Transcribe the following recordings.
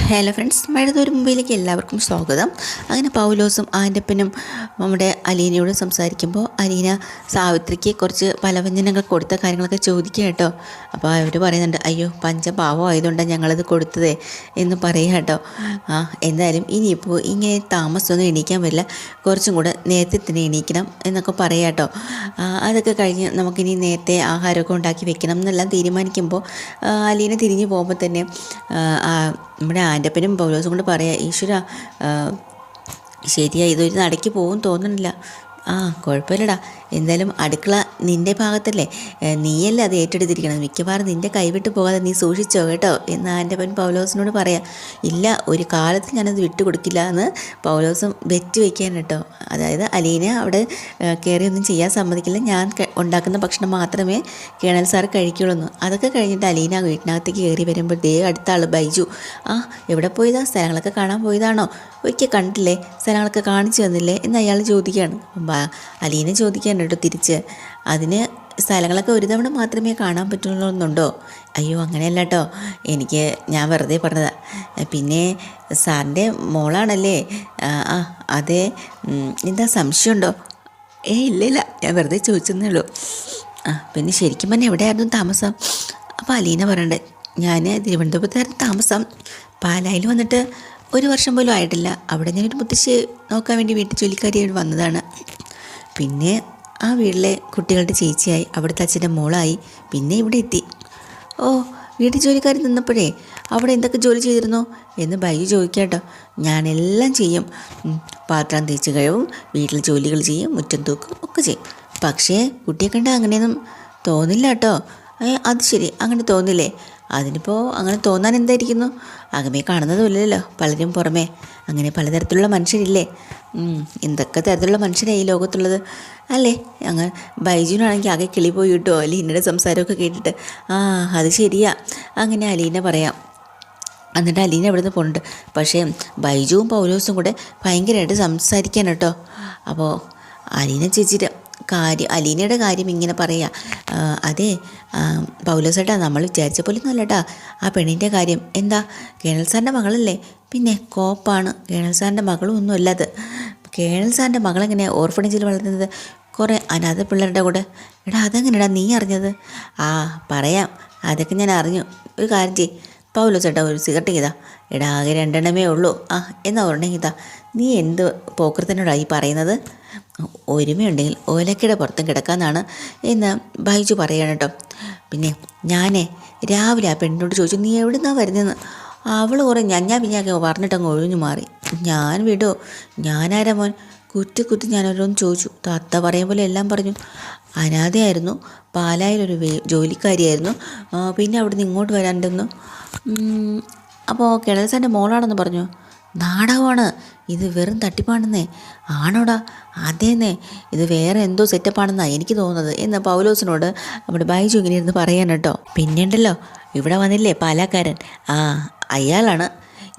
Hello friends, മഴതൊരു മുമ്പിലേക്ക് എല്ലാവർക്കും സ്വാഗതം. അങ്ങനെ പൗലോസും ആൻ്റപ്പനും നമ്മുടെ അലീനയോട് സംസാരിക്കുമ്പോൾ അലീന സാവിത്രിക്ക് കുറച്ച് പലവ്യഞ്ജനങ്ങൾ കൊടുത്ത കാര്യങ്ങളൊക്കെ ചോദിക്കുക കേട്ടോ. അപ്പോൾ അവർ പറയുന്നുണ്ട്, അയ്യോ പഞ്ചപാവം ആയതുകൊണ്ടാണ് ഞങ്ങളത് കൊടുത്തതേ എന്ന് പറയുക കേട്ടോ. എന്തായാലും ഇനിയിപ്പോൾ ഇങ്ങനെ താമസമൊന്നും എണീക്കാൻ പറ്റില്ല, കുറച്ചും കൂടെ നേരത്തെ തന്നെ എണീക്കണം എന്നൊക്കെ പറയാം കേട്ടോ. അതൊക്കെ കഴിഞ്ഞ് നമുക്കിനി നേരത്തെ ആഹാരമൊക്കെ ഉണ്ടാക്കി വെക്കണം എന്നെല്ലാം തീരുമാനിക്കുമ്പോൾ അലീന തിരിഞ്ഞു പോകുമ്പോൾ തന്നെ നമ്മുടെ ആൻ്റപ്പനും പൗലോസും കൊണ്ട് പറയാം, ഈശ്വര ശരിയാ, ഇതൊരു നടക്ക് പോകും തോന്നണില്ല. കുഴപ്പമില്ലടാ, എന്തായാലും അടുക്കള നിൻ്റെ ഭാഗത്തല്ലേ, നീയല്ലേ അത് ഏറ്റെടുത്തിരിക്കണം, മിക്കവാറും നിൻ്റെ കൈവിട്ട് പോകാതെ നീ സൂക്ഷിച്ചോ കേട്ടോ എന്ന് ആൻ്റപ്പൻ പൗലോസിനോട് പറയാം. ഇല്ല, ഒരു കാലത്ത് ഞാനത് വിട്ടുകൊടുക്കില്ല എന്ന് പൗലോസും വെറ്റ് വയ്ക്കാൻ കേട്ടോ. അതായത് അലീന അവിടെ കയറിയൊന്നും ചെയ്യാൻ സമ്മതിക്കില്ല, ഞാൻ ഉണ്ടാക്കുന്ന ഭക്ഷണം മാത്രമേ കേണൽ സാർ കഴിക്കുള്ളൂ. അതൊക്കെ കഴിഞ്ഞിട്ട് അലീന വീട്ടിനകത്തേക്ക് കയറി വരുമ്പോൾ അടുത്ത ആൾ ബൈജു, എവിടെ പോയതാ, സ്ഥലങ്ങളൊക്കെ കാണാൻ പോയതാണോ, ഒരിക്കൽ കണ്ടില്ലേ, സ്ഥലങ്ങളൊക്കെ കാണിച്ചു തന്നില്ലേ എന്ന് അയാൾ ചോദിക്കുകയാണ്. അലീന ചോദിക്കാൻ കേട്ടോ തിരിച്ച്, അതിന് സ്ഥലങ്ങളൊക്കെ ഒരു തവണ മാത്രമേ കാണാൻ പറ്റുള്ളൂന്നുണ്ടോ? അയ്യോ അങ്ങനെയല്ല കേട്ടോ, ഞാൻ വെറുതെ പറഞ്ഞതാ. പിന്നെ സാറിൻ്റെ മോളാണല്ലേ? അതെ, എന്താ സംശയമുണ്ടോ? ഇല്ല, ഞാൻ വെറുതെ ചോദിച്ചെന്നേ ഉള്ളൂ. പിന്നെ ശരിക്കും പറഞ്ഞാൽ എവിടെയായിരുന്നു താമസം? അപ്പോൾ അലീന പറയണ്ടേ, ഞാൻ തിരുവനന്തപുരത്തായിരുന്നു താമസം, പാലായിൽ വന്നിട്ട് 1 വർഷം പോലും ആയിട്ടില്ല. അവിടെ ഞാനൊരു മുത്തശ്ശി നോക്കാൻ വേണ്ടി വീട്ടിൽ ജോലിക്കാരിയായിട്ട് വന്നതാണ്. പിന്നെ ആ വീട്ടിലെ കുട്ടികളുടെ ചേച്ചിയായി, അവിടുത്തെ അച്ഛൻ്റെ മോളായി, പിന്നെ ഇവിടെ എത്തി. വീട്ടിൽ ജോലിക്കാരി നിന്നപ്പോഴേ അവിടെ എന്തൊക്കെ ജോലി ചെയ്തിരുന്നോ എന്ന് ബൈജു ചോദിക്കാട്ടോ. ഞാനെല്ലാം ചെയ്യും, പാത്രം തേച്ച് കഴിവും, വീട്ടിൽ ജോലികൾ ചെയ്യും, മുറ്റം തൂക്കും ഒക്കെ ചെയ്യും. പക്ഷേ കുട്ടിയെ കണ്ട അങ്ങനെയൊന്നും തോന്നില്ല കേട്ടോ. അത് ശരി, അങ്ങനെ തോന്നില്ലേ? അതിനിപ്പോൾ അങ്ങനെ തോന്നാൻ എന്തായിരിക്കുന്നു? അകമേ കാണുന്നതുമില്ലല്ലോ, പലരും പുറമേ അങ്ങനെ പലതരത്തിലുള്ള മനുഷ്യരില്ലേ. എന്തൊക്കെ തരത്തിലുള്ള മനുഷ്യരാണ് ഈ ലോകത്തുള്ളത് അല്ലേ? അങ്ങനെ ബൈജുവിനാണെങ്കിൽ ആകെ കിളി പോയി കിട്ടുമോ അലീനയുടെ സംസാരമൊക്കെ കേട്ടിട്ട്. അത് ശരിയാ, അങ്ങനെ അലീന പറയാം. എന്നിട്ട് അലീന ഇവിടെ നിന്ന് പോകുന്നുണ്ട്. പക്ഷേ ബൈജുവും പൗലോസും കൂടെ ഭയങ്കരമായിട്ട് സംസാരിക്കാൻ കേട്ടോ. അപ്പോൾ അലീനയുടെ കാര്യം ഇങ്ങനെ പറയാ. അതെ പൗലോസേട്ടാ, നമ്മൾ വിചാരിച്ച പോലെയൊന്നും അല്ലട്ടാ ആ പെണ്ണിൻ്റെ കാര്യം. എന്താ, കേണൽ സാറിൻ്റെ മകളല്ലേ? പിന്നെ കോപ്പാണ്, കേണൽ സാറിൻ്റെ മകളും ഒന്നും അല്ലാത്. കേണൽ സാറിൻ്റെ മകളെങ്ങനെ ഓർഫണേജിൽ വളർന്നത്? കുറേ അനാഥ പിള്ളേരുടെ കൂടെ. അതെങ്ങനെയാടാ നീ അറിഞ്ഞത്? പറയാം, അതൊക്കെ ഞാൻ അറിഞ്ഞു. ഒരു കാര്യം ചെയ്യ് പൗലോസേട്ടാ, ഒരു സിഗരറ്റ് ചെയ്താ. ആകെ 2 എണ്ണമേ ഉള്ളൂ. എന്നാ ഒരെണ്ണം ചെയ്താ. നീ എന്ത് പോക്കൃത്തനോടായി പറയുന്നത്? ഒരുമയുണ്ടെങ്കിൽ ഓലക്കയുടെ പുറത്തും കിടക്കാമെന്നാണ് എന്ന് ബൈജു പറയാണ് കേട്ടോ. പിന്നെ ഞാനേ രാവിലെ ആ പെണ്ണിനോട് ചോദിച്ചു, നീ എവിടെ നിന്നാണ് വരുന്നതെന്ന്. അവൾ കുറേ പിന്നെയൊക്കെ പറഞ്ഞിട്ടങ്ങ് ഒഴിഞ്ഞു മാറി. ഞാൻ വിടോ, ഞാനാരാ മോൻ? കുറ്റി ഞാനോരോന്ന് ചോദിച്ചു. തത്ത പറയും പോലെ എല്ലാം പറഞ്ഞു. അനാഥയായിരുന്നു, പാലായിലൊരു ജോലിക്കാരിയായിരുന്നു, പിന്നെ അവിടുന്ന് ഇങ്ങോട്ട് വരാണ്ടെന്നു. അപ്പോൾ കേണൽ സാറിൻ്റെ മോളാണെന്ന് പറഞ്ഞു. നാടകമാണ് ഇത്, വെറും തട്ടിപ്പാണെന്നേ. ആണോടാ? അതേന്നേ, ഇത് വേറെ എന്തോ സെറ്റപ്പാണെന്നാണ് എനിക്ക് തോന്നുന്നത് എന്ന് പൗലോസിനോട് നമ്മുടെ ബൈജു ഇങ്ങനെ ഇരുന്ന് പറയാൻ കേട്ടോ. പിന്നെ ഉണ്ടല്ലോ, ഇവിടെ വന്നില്ലേ പാലാക്കാരൻ, അയാളാണ്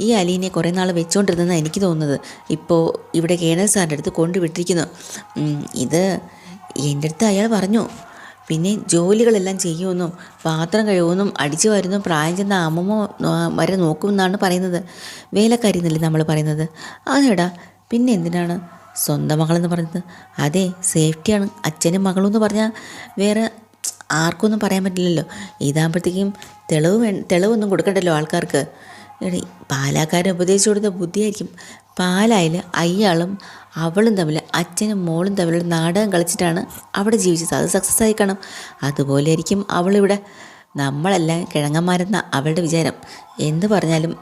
ഈ അലീനെ കുറേ നാൾ വെച്ചുകൊണ്ടിരുന്നതെന്നാണ് എനിക്ക് തോന്നുന്നത്. ഇപ്പോൾ ഇവിടെ കേണൽ സാറിൻ്റെ അടുത്ത് കൊണ്ടുവിട്ടിരിക്കുന്നു. ഇത് എൻ്റെ അടുത്ത് അയാൾ പറഞ്ഞു. പിന്നെ ജോലികളെല്ലാം ചെയ്യുമെന്നും പാത്രം കഴുകുമെന്നും അടിച്ചു വരുന്നു, പ്രായം ചെന്ന അമ്മമ്മ വരെ നോക്കുമെന്നാണ് പറയുന്നത്. വേലക്കാരി എന്നല്ലേ നമ്മൾ പറയുന്നത്. അതേടാ, പിന്നെ എന്തിനാണ് സ്വന്തം മകളെന്ന് പറയുന്നത്? അതെ, സേഫ്റ്റിയാണ്. അച്ഛനും മകളും എന്ന് പറഞ്ഞാൽ വേറെ ആർക്കൊന്നും പറയാൻ പറ്റില്ലല്ലോ. ഇതാകുമ്പോഴത്തേക്കും തെളിവൊന്നും കൊടുക്കണ്ടല്ലോ ആൾക്കാർക്ക്. പാലാക്കാരൻ ഉപദേശിച്ചു കൊടുത്ത ബുദ്ധിയായിരിക്കും. പാലായിൽ അയാളും അവളും തമ്മിൽ, അച്ഛനും മോളും തമ്മിലുള്ള നാടകം കളിച്ചിട്ടാണ് അവിടെ ജീവിച്ചത്. അത് സക്സസ് ആയി കാണും. അതുപോലെ ആയിരിക്കും അവളിവിടെ. നമ്മളെല്ലാം കിഴങ്ങന്മാരെന്ന അവളുടെ വിചാരം. എന്ത് പറഞ്ഞാലും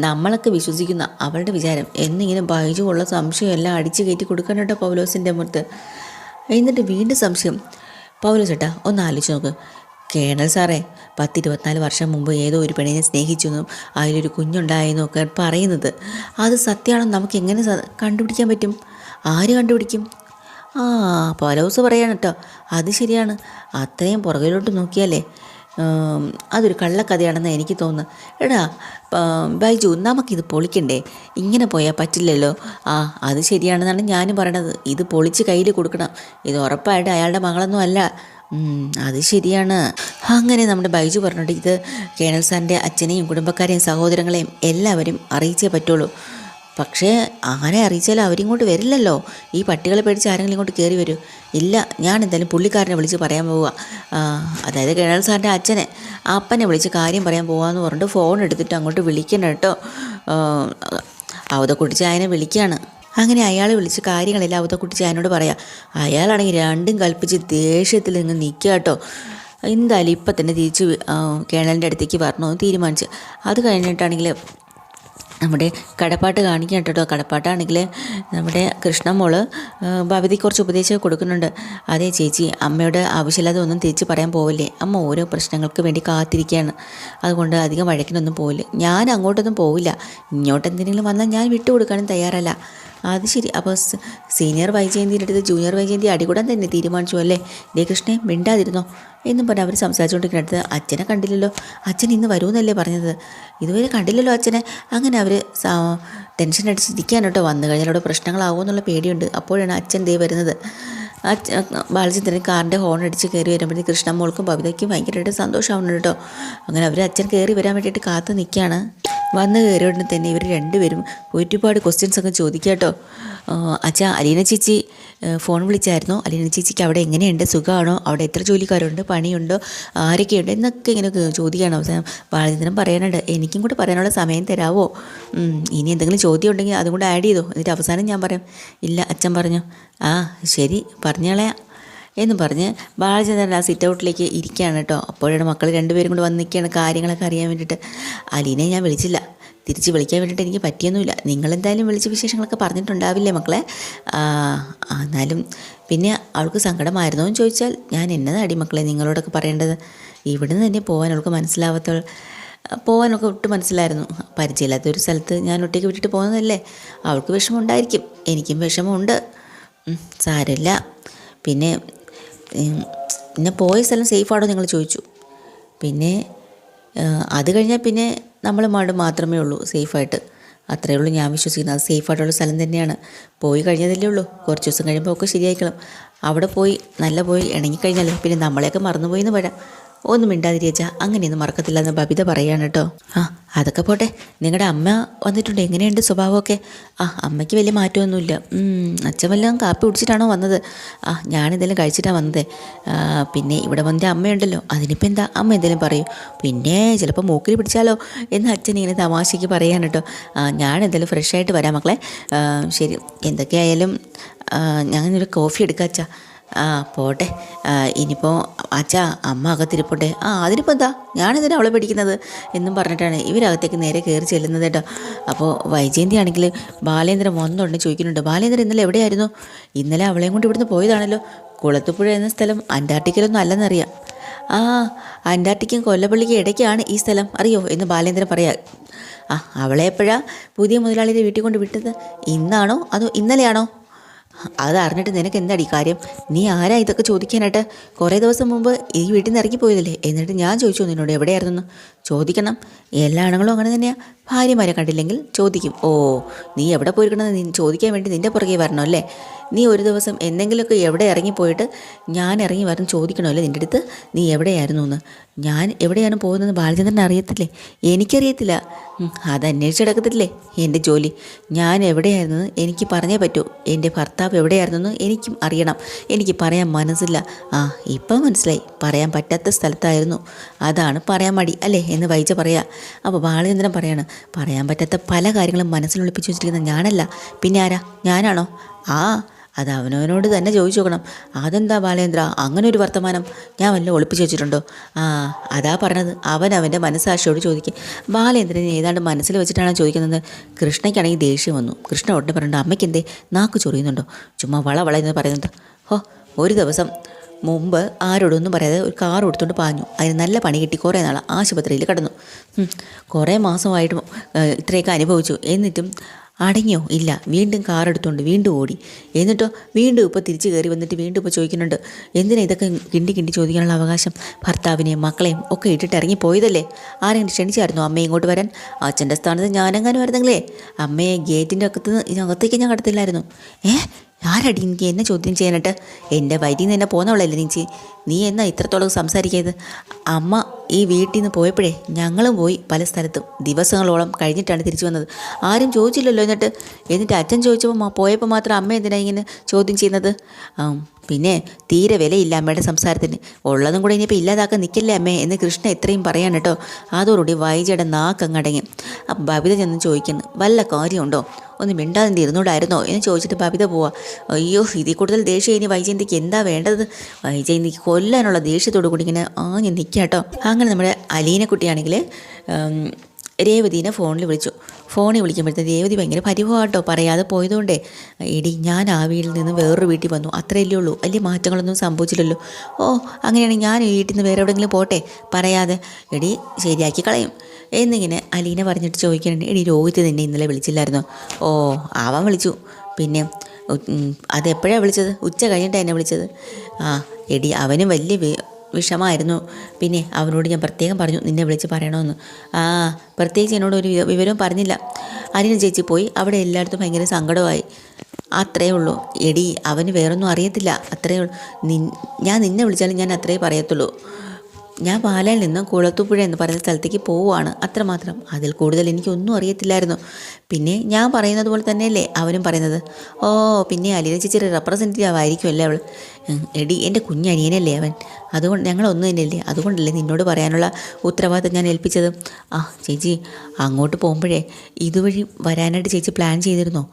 നമ്മളൊക്കെ വിശ്വസിക്കുന്ന അവളുടെ വിചാരം എന്നിങ്ങനെ ബൈജു ഉള്ള സംശയമെല്ലാം അടിച്ചു കയറ്റി കൊടുക്കണം കേട്ടോ പൗലോസിൻ്റെ മുഖത്ത്. എന്നിട്ട് വീണ്ടും സംശയം. പൗലോസ് ഏട്ടാ, ഒന്ന് ആലോചിച്ച് നോക്ക്. കേണൽ സാറേ 10-24 വർഷം മുമ്പ് ഏതോ ഒരു പെണ്ണിനെ സ്നേഹിച്ചെന്നും അതിലൊരു കുഞ്ഞുണ്ടായെന്നും ഒക്കെ പറയുന്നത്, അത് സത്യമാണെന്ന് നമുക്ക് എങ്ങനെ കണ്ടുപിടിക്കാൻ പറ്റും? ആര് കണ്ടുപിടിക്കും? പൗലോസ് പറയാണ് കേട്ടോ. അത് ശരിയാണ്, അത്രയും പുറകിലോട്ട് നോക്കിയാലേ അതൊരു കള്ളക്കഥയാണെന്ന് എനിക്ക് തോന്നുന്നു. ബൈജു, നമുക്കിത് പൊളിക്കണ്ടേ? ഇങ്ങനെ പോയാൽ പറ്റില്ലല്ലോ. അത് ശരിയാണെന്നാണ് ഞാനും പറയണത്. ഇത് പൊളിച്ച് കയ്യിൽ കൊടുക്കണം. ഇത് ഉറപ്പായിട്ട് അയാളുടെ മകളൊന്നും അല്ല. അത് ശരിയാണ്. അങ്ങനെ നമ്മുടെ ബൈജു പറഞ്ഞിട്ട് ഇത് കേണൽ സാറിൻ്റെ അച്ഛനെയും കുടുംബക്കാരെയും സഹോദരങ്ങളെയും എല്ലാവരും അറിയിച്ചേ പറ്റുള്ളൂ. പക്ഷേ ആരെ അറിയിച്ചാലും അവരിങ്ങോട്ട് വരില്ലല്ലോ. ഈ പട്ടികളെ പേടിച്ച് ആരെങ്കിലും ഇങ്ങോട്ട് കയറി വരൂ? ഇല്ല, ഞാൻ എന്തായാലും പുള്ളിക്കാരനെ വിളിച്ച് പറയാൻ പോവുക. അതായത് കേണൽ സാറിൻ്റെ അച്ഛനെ അപ്പനെ വിളിച്ച് കാര്യം പറയാൻ പോവാന്ന് പറഞ്ഞിട്ട് ഫോൺ എടുത്തിട്ട് അങ്ങോട്ട് വിളിക്കണം കേട്ടോ. അവതക്കുട്ടി ചായനെ വിളിക്കുകയാണ്. അങ്ങനെ അയാൾ വിളിച്ച് കാര്യങ്ങളെല്ലാം അവതക്കുട്ടി ചായനോട് പറയാം. അയാളാണെങ്കിൽ രണ്ടും കൽപ്പിച്ച് ദേഷ്യത്തിൽ നിന്ന് നിൽക്കുക കേട്ടോ. എന്തായാലും ഇപ്പം തന്നെ തിരിച്ച് കേണലിൻ്റെ അടുത്തേക്ക് വരണമെന്ന് തീരുമാനിച്ച്. അത് കഴിഞ്ഞിട്ടാണെങ്കിൽ നമ്മുടെ കടപ്പാട്ട് കാണിക്കാൻ കേട്ടോ. കടപ്പാട്ടാണെങ്കിൽ നമ്മുടെ കൃഷ്ണമോള് ഭവതി കുറച്ച് ഉപദേശം കൊടുക്കുന്നുണ്ട്. അതേ ചേച്ചി, അമ്മയുടെ ആവശ്യമില്ലാതെ ഒന്നും തിരിച്ച് പറയാൻ പോവില്ലേ? അമ്മ ഓരോ പ്രശ്നങ്ങൾക്ക് വേണ്ടി കാത്തിരിക്കുകയാണ്. അതുകൊണ്ട് അധികം വഴക്കിനൊന്നും പോവില്ല. ഞാൻ അങ്ങോട്ടൊന്നും പോവില്ല. ഇങ്ങോട്ട് എന്തെങ്കിലും വന്നാൽ ഞാൻ വിട്ടുകൊടുക്കാനും തയ്യാറല്ല. അത് ശരി. അപ്പോൾ സീനിയർ വൈജയന്തിയുടെ അടുത്ത് ജൂനിയർ വൈജയന്തി അടികൂടാൻ തന്നെ തീരുമാനിച്ചു അല്ലേ? ദേ കൃഷ്ണേ, മിണ്ടാതിരുന്നോ എന്നും പറഞ്ഞ് അവർ സംസാരിച്ചുകൊണ്ടിരിക്കുന്ന അടുത്ത് അച്ഛനെ കണ്ടില്ലല്ലോ. അച്ഛൻ ഇന്ന് വരുമെന്നല്ലേ പറഞ്ഞത്? ഇതുവരെ കണ്ടില്ലല്ലോ അച്ഛനെ. അങ്ങനെ അവർ ടെൻഷൻ അടിച്ചിരിക്കുകയാണ് കേട്ടോ. വന്നു കഴിഞ്ഞാൽ അവിടെ പ്രശ്നങ്ങളാവുമോ എന്നുള്ള പേടിയുണ്ട്. അപ്പോഴാണ് അച്ഛൻ ദേ വരുന്നത്. ബാലചന്ദ്രൻ കാറിൻ്റെ ഹോൺ അടിച്ച് കയറി വരുമ്പോഴത്തേക്ക് കൃഷ്ണമോൾക്കും ബബിതയ്ക്കും ഭയങ്കരമായിട്ട് സന്തോഷമാവുന്നുണ്ട് കേട്ടോ. അങ്ങനെ അവർ അച്ഛൻ കയറി വരാൻ വേണ്ടിയിട്ട് കാത്തു നിൽക്കുകയാണ്. വന്ന് കയറിയ ഉടനെ തന്നെ ഇവർ രണ്ടുപേരും ഒരുപാട് ക്വസ്റ്റ്യൻസ് ഒക്കെ ചോദിക്കുക കേട്ടോ. അച്ഛാ, അലീന ചേച്ചി ഫോൺ വിളിച്ചായിരുന്നോ? അലീന ചേച്ചിക്ക് അവിടെ എങ്ങനെയുണ്ട്? സുഖമാണോ? അവിടെ എത്ര ജോലിക്കാരുണ്ട്? പണിയുണ്ടോ? ആരൊക്കെയുണ്ട്? എന്നൊക്കെ ഇങ്ങനെ ചോദിക്കുകയാണ്. അവസാനം ബാലചന്ദ്രൻ പറയാനുണ്ട്, എനിക്കും കൂടെ പറയാനുള്ള സമയം തരാമോ? ഇനി എന്തെങ്കിലും ചോദ്യം ഉണ്ടെങ്കിൽ അതും കൂടെ ആഡ് ചെയ്തോ, എന്നിട്ട് അവസാനം ഞാൻ പറയാം. ഇല്ല, അച്ഛൻ പറഞ്ഞു. ആ ശരി, പറഞ്ഞോളയാ എന്ന് പറഞ്ഞ് ബാലചന്ദ്രൻ ആ സിറ്റ് ഔട്ടിലേക്ക് ഇരിക്കുകയാണ് കേട്ടോ. അപ്പോഴാണ് മക്കൾ രണ്ടുപേരും കൂടെ വന്ന് നിൽക്കുകയാണ് കാര്യങ്ങളൊക്കെ അറിയാൻ വേണ്ടിയിട്ട്. അലീനെ ഞാൻ വിളിച്ചില്ല, തിരിച്ച് വിളിക്കാൻ വേണ്ടിയിട്ട് എനിക്ക് പറ്റിയൊന്നുമില്ല. നിങ്ങളെന്തായാലും വിളിച്ച വിശേഷങ്ങളൊക്കെ പറഞ്ഞിട്ടുണ്ടാവില്ലേ മക്കളെ? എന്നാലും പിന്നെ അവൾക്ക് സങ്കടമായിരുന്നോ എന്ന് ചോദിച്ചാൽ ഞാൻ എന്നതാടി മക്കളെ നിങ്ങളോടൊക്കെ പറയേണ്ടത്? ഇവിടുന്ന് തന്നെ പോകാൻ അവൾക്ക് പോകാനൊക്കെ ഒട്ടും മനസ്സിലായിരുന്നു. പരിചയമില്ലാത്തൊരു സ്ഥലത്ത് ഞാൻ ഒറ്റയ്ക്ക് വിട്ടിട്ട് പോകുന്നതല്ലേ, അവൾക്ക് വിഷമമുണ്ടായിരിക്കും, എനിക്കും വിഷമമുണ്ട്. സാരമില്ല. പിന്നെ പോയ സ്ഥലം സേഫാണോ നിങ്ങൾ ചോദിച്ചു. പിന്നെ അത് കഴിഞ്ഞാൽ പിന്നെ നമ്മൾ മാത്രമേ ഉള്ളൂ സേഫായിട്ട്. അത്രയേ ഉള്ളൂ ഞാൻ വിശ്വസിക്കുന്നത്. അത് സേഫായിട്ടുള്ള സ്ഥലം തന്നെയാണ്. പോയി കഴിഞ്ഞതല്ലേ ഉള്ളൂ, കുറച്ച് ദിവസം കഴിയുമ്പോൾ ഒക്കെ ശരിയായിക്കണം. അവിടെ പോയി ഇണങ്ങിക്കഴിഞ്ഞാലോ പിന്നെ നമ്മളെയൊക്കെ മറന്നുപോയിന്ന് വരാം. ഒന്നും മിണ്ടാതിരിച്ചാ അങ്ങനെയൊന്നും മറക്കത്തില്ല എന്ന് ബബിത പറയാണ് കേട്ടോ. അതൊക്കെ പോട്ടെ, നിങ്ങളുടെ അമ്മ വന്നിട്ടുണ്ട്, എങ്ങനെയുണ്ട് സ്വഭാവമൊക്കെ? അമ്മയ്ക്ക് വലിയ മാറ്റമൊന്നുമില്ല. അച്ഛൻ വല്ലതും കാപ്പി കുടിച്ചിട്ടാണോ വന്നത്? ഞാനെന്തെങ്കിലും കഴിച്ചിട്ടാണ് വന്നത്. പിന്നെ ഇവിടെ വന്ന അമ്മയുണ്ടല്ലോ, അതിനിപ്പോൾ എന്താ, അമ്മ എന്തെങ്കിലും പറയൂ. പിന്നെ ചിലപ്പോൾ മൂക്കിൽ പിടിച്ചാലോ എന്ന് അച്ഛൻ ഇങ്ങനെ തമാശയ്ക്ക് പറയാൻ കേട്ടോ. ഞാൻ എന്തായാലും ഫ്രഷായിട്ട് വരാം മക്കളെ. ശരി, എന്തൊക്കെയായാലും ഞാനൊരു കോഫി എടുക്കാം അച്ഛാ. പോട്ടെ. ഇനിയിപ്പോൾ അച്ഛാ, അമ്മ അകത്തിരിപ്പോട്ടെ. അതിനിപ്പോൾ എന്താ, ഞാനെന്തിനാ അവളെ പിടിക്കുന്നത് എന്നും പറഞ്ഞിട്ടാണ് ഇവരകത്തേക്ക് നേരെ കയറി ചെല്ലുന്നത് കേട്ടോ. അപ്പോൾ വൈജയന്തി ആണെങ്കിൽ ബാലേന്ദ്രൻ വന്നുകൊണ്ട് ചോദിക്കുന്നുണ്ട്, ബാലേന്ദ്രൻ ഇന്നലെ എവിടെയായിരുന്നു? ഇന്നലെ അവളെയും കൊണ്ട് ഇവിടുന്ന് പോയതാണല്ലോ. കുളത്തുപുഴ എന്ന സ്ഥലം അന്റാർട്ടിക്കലൊന്നും അല്ലെന്നറിയാം. അന്റാർട്ടിക്കും കൊല്ലപ്പള്ളിക്കും ഇടയ്ക്കാണ് ഈ സ്ഥലം, അറിയോ എന്ന് ബാലേന്ദ്രൻ പറയാം. അവളെ എപ്പോഴാണ് പുതിയ മുതലാളിയുടെ വീട്ടിൽ കൊണ്ട് വിട്ടത്? ഇന്നാണോ അതോ ഇന്നലെയാണോ? അത് അറിഞ്ഞിട്ട് നിനക്ക് എന്താടി കാര്യം? നീ ആരാ ഇതൊക്കെ ചോദിക്കാനായിട്ട്? കുറേ ദിവസം മുമ്പ് ഈ വീട്ടിൽ നിന്ന് ഇറങ്ങിപ്പോയതല്ലേ? എന്നിട്ട് ഞാൻ ചോദിച്ചു നിന്നോട് എവിടെയായിരുന്നു? ചോദിക്കണം. എല്ലാ ആണുങ്ങളും അങ്ങനെ തന്നെയാണ്. ഭാര്യമാരെ കണ്ടില്ലെങ്കിൽ ചോദിക്കും. നീ എവിടെ പോയിരിക്കണമെന്ന് നീ ചോദിക്കാൻ വേണ്ടി നിൻ്റെ പുറകെ വരണം അല്ലേ? നീ ഒരു ദിവസം എന്തെങ്കിലുമൊക്കെ എവിടെ ഇറങ്ങിപ്പോയിട്ട് ഞാൻ ഇറങ്ങി വരണം ചോദിക്കണമല്ലേ നിൻ്റെ അടുത്ത്, നീ എവിടെയായിരുന്നു എന്ന്? ഞാൻ എവിടെയാണ് പോകുന്നതെന്ന് ബാലചന്ദ്രൻ അറിയത്തില്ലേ? എനിക്കറിയത്തില്ല. അത് അന്വേഷിച്ചെടുക്കത്തില്ലേ എൻ്റെ ജോലി? ഞാൻ എവിടെയായിരുന്നെന്ന് എനിക്ക് പറഞ്ഞേ പറ്റൂ. എൻ്റെ ഭർത്താവ് എവിടെയായിരുന്നെന്ന് എനിക്കും അറിയണം. എനിക്ക് പറയാൻ മനസ്സില്ല. ഇപ്പം മനസ്സിലായി, പറയാൻ പറ്റാത്ത സ്ഥലത്തായിരുന്നു, അതാണ് പറയാൻ മടി അല്ലേ എന്ന് വൈജ പറയാ. അപ്പോൾ ബാലചന്ദ്രൻ പറയാണ്, പറയാൻ പറ്റാത്ത പല കാര്യങ്ങളും മനസ്സിലൊളിപ്പിച്ച് വെച്ചിരിക്കുന്ന ഞാനല്ല, പിന്നെ ആരാ? ഞാനാണോ? അത് അവനവനോട് തന്നെ ചോദിച്ചു നോക്കണം. അതെന്താ ബാലേന്ദ്ര അങ്ങനെ ഒരു വർത്തമാനം? ഞാൻ വല്ല ഒളിപ്പിച്ച് വെച്ചിട്ടുണ്ടോ? അതാ പറഞ്ഞത്, അവൻ്റെ മനസ്സാക്ഷിയോട് ചോദിക്കുക. ബാലേന്ദ്രൻ ഏതാണ്ട് മനസ്സിൽ വെച്ചിട്ടാണ് ചോദിക്കുന്നത്. കൃഷ്ണയ്ക്കാണെങ്കിൽ ദേഷ്യം വന്നു. കൃഷ്ണ ഉടനെ പറഞ്ഞിട്ട്, അമ്മയ്ക്ക് എന്തേ നാക്ക് ചൊറിയുന്നുണ്ടോ? ചുമ്മാ വള എന്ന് പറയുന്നത്. ഒരു ദിവസം മുമ്പ് ആരോടൊന്നും പറയാതെ ഒരു കാർ എടുത്തുകൊണ്ട് പാഞ്ഞു. അതിന് നല്ല പണി കിട്ടി. കുറേ നാൾ ആശുപത്രിയിൽ കിടന്നു. കുറേ മാസമായിട്ട് ഇത്രയൊക്കെ അനുഭവിച്ചു. എന്നിട്ടും അടങ്ങിയോ? ഇല്ല. വീണ്ടും കാർ എടുത്തുകൊണ്ട് വീണ്ടും ഓടി. എന്നിട്ടോ വീണ്ടും ഇപ്പോൾ തിരിച്ച് കയറി വന്നിട്ട് വീണ്ടും ഇപ്പോൾ ചോദിക്കുന്നുണ്ട്, എന്തിനാ ഇതൊക്കെ കിണ്ടി ചോദിക്കാനുള്ള അവകാശം? ഭർത്താവിനെയും മക്കളെയും ഒക്കെ ഇട്ടിട്ട് ഇറങ്ങിപ്പോയതല്ലേ? ആരെങ്കിലും ക്ഷണിച്ചായിരുന്നു അമ്മയെ ഇങ്ങോട്ട് വരാൻ? അച്ഛൻ്റെ സ്ഥാനത്ത് ഞാനെങ്ങാനും വരുന്നെങ്കിലേ അമ്മയെ ഗേറ്റിൻ്റെ അകത്തേക്ക് ഞാൻ കടത്തില്ലായിരുന്നു. ആരടി എനിക്ക് എന്നെ ചോദ്യം ചെയ്യാനായിട്ട്? എൻ്റെ വയറ്റിൽ നിന്ന് എന്നെ പോന്നവളല്ലേ നീ എന്നാ ഇത്രത്തോളം സംസാരിക്കരുത്. അമ്മ ഈ വീട്ടിൽ നിന്ന് പോയപ്പോഴേ ഞങ്ങളും പോയി പല സ്ഥലത്തും ദിവസങ്ങളോളം കഴിഞ്ഞിട്ടാണ് തിരിച്ചു വന്നത്. ആരും ചോദിച്ചില്ലല്ലോ. എന്നിട്ട് അച്ഛൻ ചോദിച്ചപ്പോൾ പോയപ്പോൾ മാത്രം അമ്മ എന്തിനാ ഇങ്ങനെ ചോദ്യം ചെയ്യുന്നത്? പിന്നെ തീരെ വിലയില്ല അമ്മയുടെ സംസാരത്തിന്. ഉള്ളതും കൂടെ ഇനിയിപ്പോൾ ഇല്ലാതാക്കാൻ നിൽക്കില്ലേ അമ്മേ എന്ന് കൃഷ്ണ എത്രയും പറയാൻ കേട്ടോ. അതോടുകൂടി വൈജയുടെ നാക്കങ്ങടങ്ങി. അപ്പം ബബിത ചെന്ന് ചോദിക്കുന്നു, വല്ല കാര്യമുണ്ടോ? ഒന്ന് മിണ്ടാതെ ഇരുന്നൂടായിരുന്നോ എന്ന് ചോദിച്ചിട്ട് ബബിത പോവാ. അയ്യോ, ഇതിൽ കൂടുതൽ ദേഷ്യം ഇനി വൈജയന്തിക്ക് എന്താ വേണ്ടത്? വൈജയന്തിക്ക് കൊല്ലാനുള്ള ദേഷ്യത്തോടു കൂടി ഇങ്ങനെ ആഞ്ഞ് നിൽക്കുക കേട്ടോ. അങ്ങനെ നമ്മുടെ അലീന കുട്ടിയാണെങ്കിൽ രേവതീനെ ഫോണിൽ വിളിക്കുമ്പോഴത്തെ രേവതി ഭയങ്കര പരിഭവമാട്ടോ, പറയാതെ പോയതുകൊണ്ടേ. എടി, ഞാൻ ആ വീട്ടിൽ നിന്ന് വേറൊരു വീട്ടിൽ വന്നു, അത്രയല്ലേ ഉള്ളൂ, വലിയ മാറ്റങ്ങളൊന്നും സംഭവിച്ചില്ലല്ലോ. ഓ, അങ്ങനെയാണെങ്കിൽ ഞാൻ ഈ വീട്ടിൽ നിന്ന് വേറെ എവിടെയെങ്കിലും പോട്ടെ, പറയാതെ എടി ശരിയാക്കി കളയും എന്നിങ്ങനെ അലീന പറഞ്ഞിട്ട് ചോദിക്കുന്നുണ്ട്. എടി, രോഹിത് നിന്നെ ഇന്നലെ വിളിച്ചില്ലായിരുന്നോ? ഓ, അവൻ വിളിച്ചു. പിന്നെ അതെപ്പോഴാണ് വിളിച്ചത്? ഉച്ച കഴിഞ്ഞിട്ടാണ് എന്നെ വിളിച്ചത്. എടി, അവനും വലിയ വിഷമായിരുന്നു. പിന്നെ അവനോട് ഞാൻ പ്രത്യേകം പറഞ്ഞു നിന്നെ വിളിച്ച് പറയണമെന്ന്. പ്രത്യേകിച്ച് എന്നോട് ഒരു വിവരവും പറഞ്ഞില്ല. അലീന ചേച്ചി പോയി അവിടെ എല്ലായിടത്തും ഭയങ്കര സങ്കടമായി. അത്രയേ ഉള്ളൂ. എടി, അവന് വേറൊന്നും അറിയത്തില്ല, അത്രയേ ഉള്ളൂ. ഞാൻ നിന്നെ വിളിച്ചാലും ഞാൻ അത്രയേ പറയത്തുള്ളൂ. ഞാൻ പാലയിൽ നിന്ന് കുളത്തുപുഴ എന്ന് പറയുന്ന സ്ഥലത്തേക്ക് പോവുകയാണ്, അത്രമാത്രം. അതിൽ കൂടുതൽ എനിക്കൊന്നും അറിയത്തില്ലായിരുന്നു. പിന്നെ ഞാൻ പറയുന്നത് പോലെ തന്നെയല്ലേ അവനും പറയുന്നത്. ഓ, പിന്നെ അലീന ചേച്ചിയുടെ റെപ്രസെൻറ്റേറ്റീവ് ആയിരിക്കുമല്ലേ അവൾ? എടി, എൻ്റെ കുഞ്ഞനിയനല്ലേ അവൻ, അതുകൊണ്ട് ഞങ്ങളൊന്നും തന്നെയല്ലേ, അതുകൊണ്ടല്ലേ നിന്നോട് പറയാനുള്ള ഉത്തരവാദിത്തം ഞാൻ ഏൽപ്പിച്ചത്. ചേച്ചി അങ്ങോട്ട് പോകുമ്പോഴേ ഇതുവഴി വരാനായിട്ട് ചേച്ചി പ്ലാൻ ചെയ്തിരുന്നോ?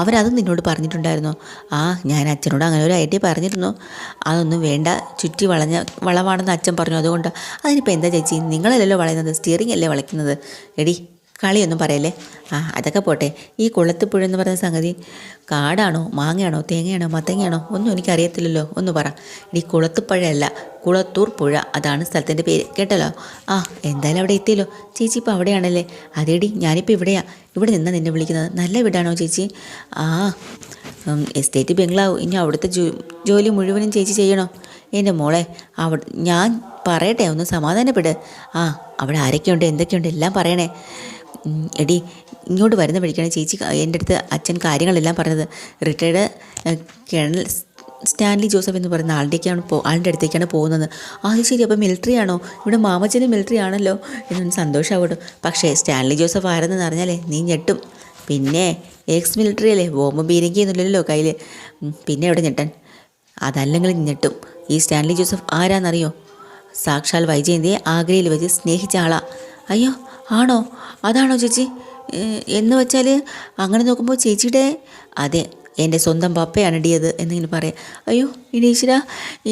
അവരതും നിന്നോട് പറഞ്ഞിട്ടുണ്ടായിരുന്നോ? ഞാൻ അച്ഛനോട് അങ്ങനെ ഒരു ഐഡിയ പറഞ്ഞിരുന്നു. അതൊന്നും വേണ്ട, ചുറ്റി വളവാണെന്ന് അച്ഛൻ പറഞ്ഞു. അതുകൊണ്ട് അതിനിപ്പോൾ എന്താ ചേച്ചി, നിങ്ങളല്ലല്ലോ വളയുന്നത്, സ്റ്റിയറിംഗ് അല്ലേ വളയ്ക്കുന്നത്. എടി, കളിയൊന്നും പറയല്ലേ. അതൊക്കെ പോട്ടെ. ഈ കുളത്തുപുഴ എന്ന് പറയുന്ന സംഗതി കാടാണോ, മാങ്ങയാണോ, തേങ്ങയാണോ, മത്തങ്ങയാണോ ഒന്നും എനിക്കറിയത്തില്ലല്ലോ, ഒന്ന് പറ. ഈ കുളത്തുപുഴയല്ല, കുളത്തൂർ പുഴ, അതാണ് സ്ഥലത്തിൻ്റെ പേര്, കേട്ടല്ലോ. എന്തായാലും അവിടെ എത്തിയല്ലോ. ചേച്ചി ഇപ്പോൾ അവിടെയാണല്ലേ? അതേടി, ഞാനിപ്പോൾ ഇവിടെയാണ്. ഇവിടെ നിന്നാണ് നിന്നെ വിളിക്കുന്നത്. നല്ല വീടാണോ ചേച്ചി? എസ്റ്റേറ്റ് ബംഗ്ലാവ്. ഇനി അവിടുത്തെ ജോലി മുഴുവനും ചേച്ചി ചെയ്യണോ? എൻ്റെ മോളെ, ഞാൻ പറയട്ടെ, ഒന്ന് സമാധാനപ്പെട്. അവിടെ ആരൊക്കെയുണ്ട്, എന്തൊക്കെയുണ്ട് എല്ലാം പറയണേ. എടി, ഇങ്ങോട്ട് വരുന്ന വഴിക്കാണ് ചേച്ചി എൻ്റെ അടുത്ത് അച്ഛൻ കാര്യങ്ങളെല്ലാം പറഞ്ഞത്. റിട്ടയർഡ് കേണൽ സ്റ്റാൻലി ജോസഫ് എന്ന് പറയുന്ന ആളുടെ അടുത്തേക്കാണ് പോകുന്നത്. അത് ശരി, അപ്പോൾ മിലിറ്ററി ആണോ? ഇവിടെ മാമച്ചന് മിലിറ്ററി ആണല്ലോ എന്നൊന്ന് സന്തോഷമാവട്ടോ. പക്ഷേ സ്റ്റാൻലി ജോസഫ് ആരെന്ന് അറിഞ്ഞാലേ നീ ഞെട്ടും. പിന്നെ എക്സ് മിലിറ്ററി അല്ലേ, ബോംബും ബീരങ്കിയൊന്നുമില്ലല്ലോ കയ്യിൽ. പിന്നെ എവിടെ ഞെട്ടാൻ? അതല്ലെങ്കിൽ ഞെട്ടും. ഈ സ്റ്റാൻലി ജോസഫ് ആരാന്നറിയോ? സാക്ഷാൽ വൈജയന്തിയെ ആഗ്രയിൽ വെച്ച് സ്നേഹിച്ച ആളാ. അയ്യോ, ആണോ? അതാണോ ചേച്ചി? എന്ന് വെച്ചാൽ അങ്ങനെ നോക്കുമ്പോൾ ചേച്ചിയുടെ അതെ, എൻ്റെ സ്വന്തം പപ്പയാണ് ഇടിയത് എന്നിങ്ങനെ പറയാം. അയ്യോ, ഇനി ഈശ്വരാ,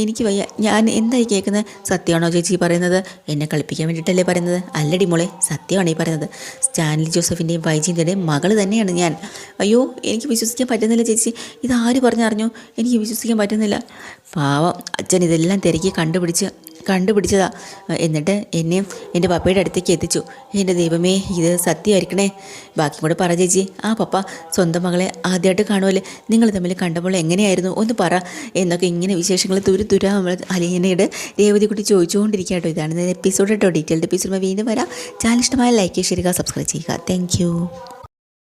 എനിക്ക് വയ്യ. ഞാൻ എന്തായി കേൾക്കുന്നത്? സത്യമാണോ ചേച്ചി പറയുന്നത്? എന്നെ കളിപ്പിക്കാൻ വേണ്ടിയിട്ടല്ലേ പറയുന്നത്? അല്ലടി മോളെ, സത്യമാണ് ഈ പറയുന്നത്. സ്റ്റാൻലി ജോസഫിൻ്റെയും വൈജയന്തിയുടെയും മകൾ തന്നെയാണ് ഞാൻ. അയ്യോ, എനിക്ക് വിശ്വസിക്കാൻ പറ്റുന്നില്ല ചേച്ചി. ഇതാര് പറഞ്ഞറിഞ്ഞു? എനിക്ക് വിശ്വസിക്കാൻ പറ്റുന്നില്ല. പാവം അച്ഛൻ ഇതെല്ലാം തിരക്കി കണ്ടുപിടിച്ചതാ. എന്നിട്ട് എന്നെയും എൻ്റെ പപ്പയുടെ അടുത്തേക്ക് എത്തിച്ചു. എൻ്റെ ദൈവമേ, ഇത് സത്യമായിരിക്കണേ. ബാക്കി കൂടെ പറ ചേച്ചി. പപ്പ സ്വന്തം മകളെ ആദ്യമായിട്ട് കാണുമല്ലേ? നിങ്ങൾ തമ്മിൽ കണ്ടപ്പോൾ എങ്ങനെയായിരുന്നു ഒന്ന് പറ എന്നൊക്കെ ഇങ്ങനെ വിശേഷങ്ങൾ തുരുതുരാ നമ്മൾ അലീനയുടെ രേവതി കുട്ടി ചോദിച്ചുകൊണ്ടിരിക്കുക കേട്ടോ. ഇതാണ് എപ്പിസോഡ് കേട്ടോ. ഡീറ്റെയിൽഡ് എപ്പിസോഡ് വീണ്ടും വരാം. ചാനൽ ഇഷ്ടമായ ലൈക്ക് ചെയ്യുക, സബ്സ്ക്രൈബ് ചെയ്യുക. താങ്ക്